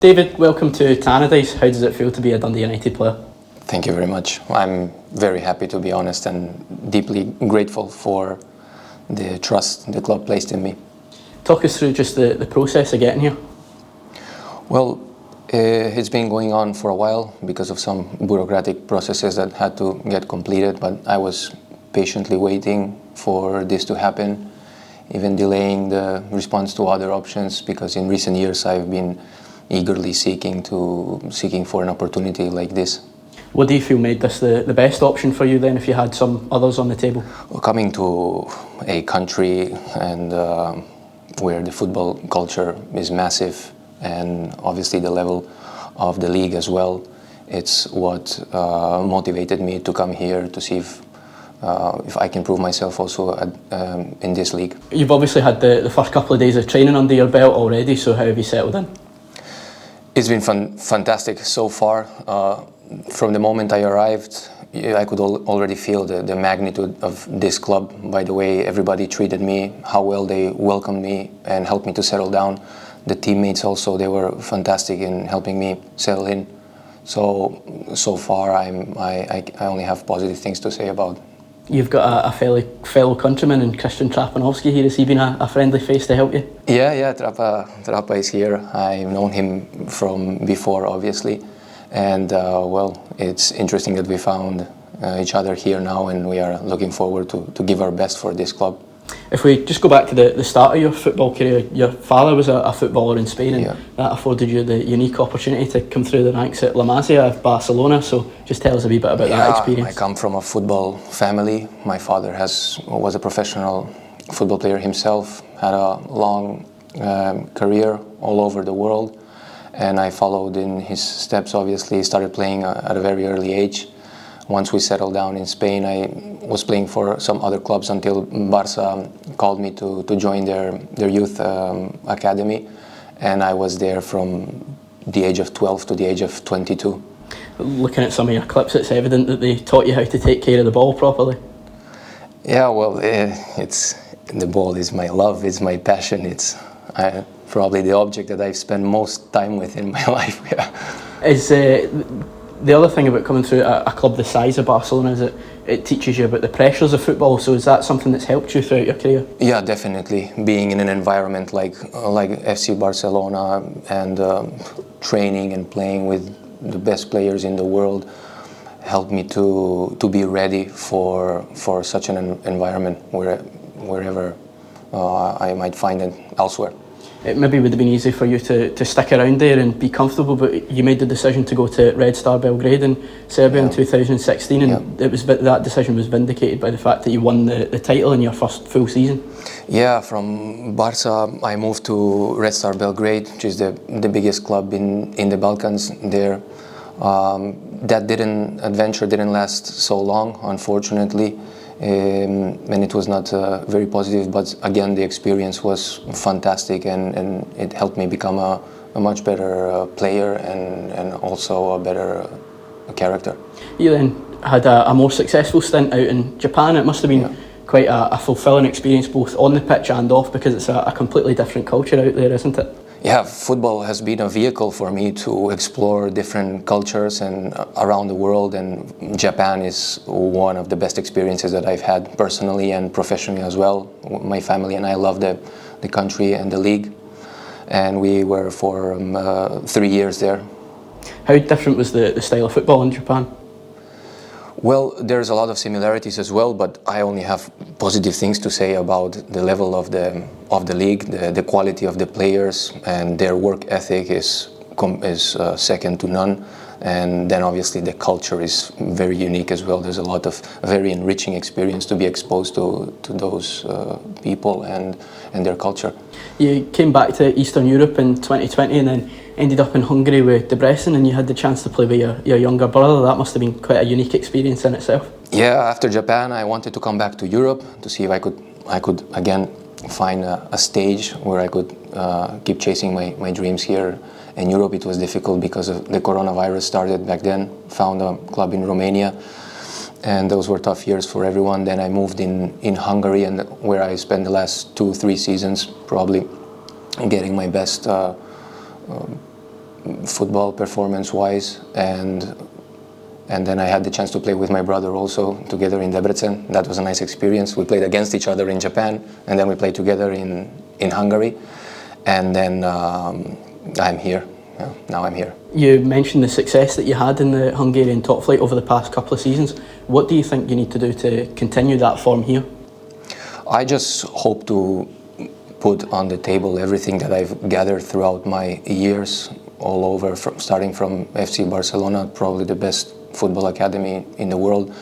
David, welcome to Tannadice. How does it feel to be a Dundee United player? Thank you very much. I'm very happy, to be honest, and deeply grateful for the trust the club placed in me. Talk us through just the process of getting here. Well, it's been going on for a while because of some bureaucratic processes that had to get completed, but I was patiently waiting for this to happen, even delaying the response to other options, because in recent years I've been eagerly seeking for an opportunity like this. What do you feel made this the best option for you then, if you had some others on the table? Well, coming to a country and where the football culture is massive, and obviously the level of the league as well, it's what motivated me to come here to see if I can prove myself also in this league. You've obviously had the first couple of days of training under your belt already, so how have you settled in? It's been fantastic so far. From the moment I arrived, I could already feel the magnitude of this club by the way everybody treated me, how well they welcomed me and helped me to settle down. The teammates also, they were fantastic in helping me settle in. So far, I only have positive things to say about. You've got a fellow countryman in Christian Trapanowski here. Has he been a friendly face to help you? Yeah, Trapa is here. I've known him from before, obviously. And well, it's interesting that we found each other here now, and we are looking forward to give our best for this club. If we just go back to the start of your football career, your father was a footballer in Spain, and that afforded you the unique opportunity to come through the ranks at La Masia of Barcelona. So just tell us a wee bit about that experience. I come from a football family. My father was a professional football player himself, had a long career all over the world, and I followed in his steps. Obviously, started playing at a very early age. Once we settled down in Spain, I was playing for some other clubs until Barca called me to join their youth academy, and I was there from the age of 12 to the age of 22. Looking at some of your clips, it's evident that they taught you how to take care of the ball properly. Yeah, well, the ball is my love, it's my passion, it's probably the object that I've spent most time with in my life. Yeah. The other thing about coming through a club the size of Barcelona is that it teaches you about the pressures of football. So is that something that's helped you throughout your career? Yeah, definitely. Being in an environment like FC Barcelona and training and playing with the best players in the world helped me to be ready for such an environment wherever I might find it elsewhere. It maybe would have been easy for you to stick around there and be comfortable, but you made the decision to go to Red Star Belgrade in Serbia in 2016, and that decision was vindicated by the fact that you won the title in your first full season. Yeah, from Barca I moved to Red Star Belgrade, which is the biggest club in the Balkans there. That adventure didn't last so long, unfortunately. And it was not very positive, but again the experience was fantastic, and it helped me become a much better player and also a better character. You then had a more successful stint out in Japan. It must have been quite a fulfilling experience both on the pitch and off, because it's a completely different culture out there, isn't it? Yeah, football has been a vehicle for me to explore different cultures and around the world, and Japan is one of the best experiences that I've had personally and professionally as well. My family and I love the country and the league, and we were for 3 years there. How different was the style of football in Japan? Well, there's a lot of similarities as well, but I only have positive things to say about the level of the league, the quality of the players, and their work ethic is second to none. And then obviously the culture is very unique as well. There's a lot of very enriching experience to be exposed to those people and their culture. You came back to Eastern Europe in 2020 and then ended up in Hungary with Debrecen, and you had the chance to play with your younger brother. That must have been quite a unique experience in itself. Yeah, after Japan I wanted to come back to Europe to see if I could again find a stage where I could keep chasing my dreams here. In Europe it was difficult because of the coronavirus started back then. Found a club in Romania, and those were tough years for everyone. Then I moved in Hungary, and where I spent the last 2-3 seasons probably getting my best football performance-wise, and then I had the chance to play with my brother also together in Debrecen. That was a nice experience. We played against each other in Japan, and then we played together in Hungary, and then I'm here. Yeah, now I'm here. You mentioned the success that you had in the Hungarian top flight over the past couple of seasons. What do you think you need to do to continue that form here? I just hope to put on the table everything that I've gathered throughout my years all over, starting from FC Barcelona, probably the best football academy in the world,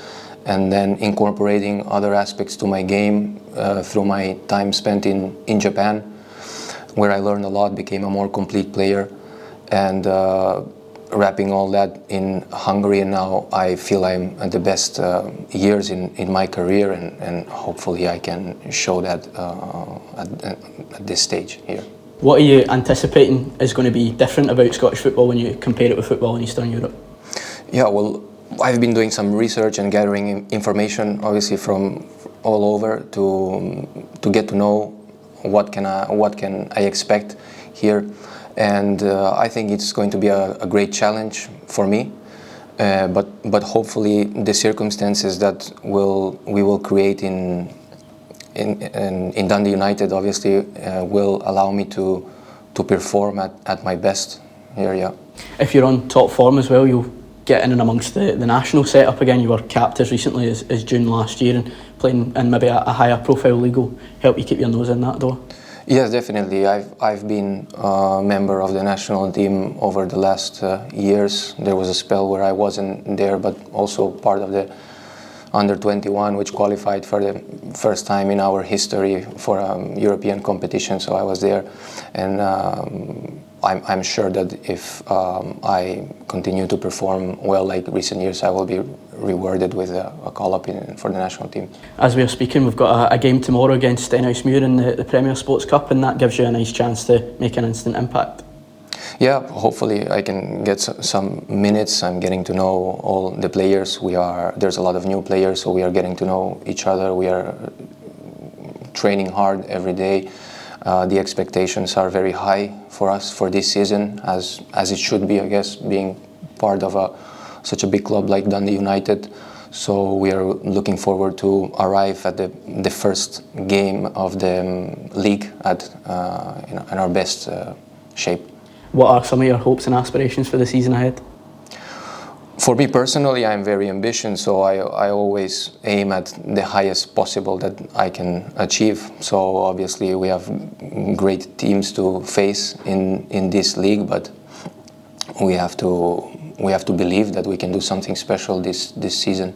and then incorporating other aspects to my game through my time spent in Japan, where I learned a lot, became a more complete player, and wrapping all that in Hungary, and now I feel I'm at the best years in my career, and hopefully I can show that at this stage here. What are you anticipating is going to be different about Scottish football when you compare it with football in Eastern Europe? Yeah, well, I've been doing some research and gathering information, obviously from all over, to get to know what can I expect here. And I think it's going to be a great challenge for me, but hopefully the circumstances that we will create in Dundee United obviously will allow me to perform at my best here. Yeah. If you're on top form as well, you'll get in and amongst the national setup again. You were capped as recently as June last year, and playing in maybe a higher profile league will help you keep your nose in that door. Yes, definitely. I've been a member of the national team over the last years. There was a spell where I wasn't there, but also part of the under-21, which qualified for the first time in our history for a European competition. So I was there, and I'm sure that if I continue to perform well like recent years, I will be rewarded with a call-up for the national team. As we are speaking, we've got a game tomorrow against Tannadice in the Premier Sports Cup, and that gives you a nice chance to make an instant impact. Yeah, hopefully I can get some minutes. I'm getting to know all the players. There's a lot of new players, so we are getting to know each other. We are training hard every day. The expectations are very high for us for this season, as it should be, I guess, being part of such a big club like Dundee United. So we are looking forward to arrive at the first game of the league in our best shape. What are some of your hopes and aspirations for the season ahead? For me personally, I'm very ambitious, so I always aim at the highest possible that I can achieve. So obviously we have great teams to face in this league, but we have to believe that we can do something special this season.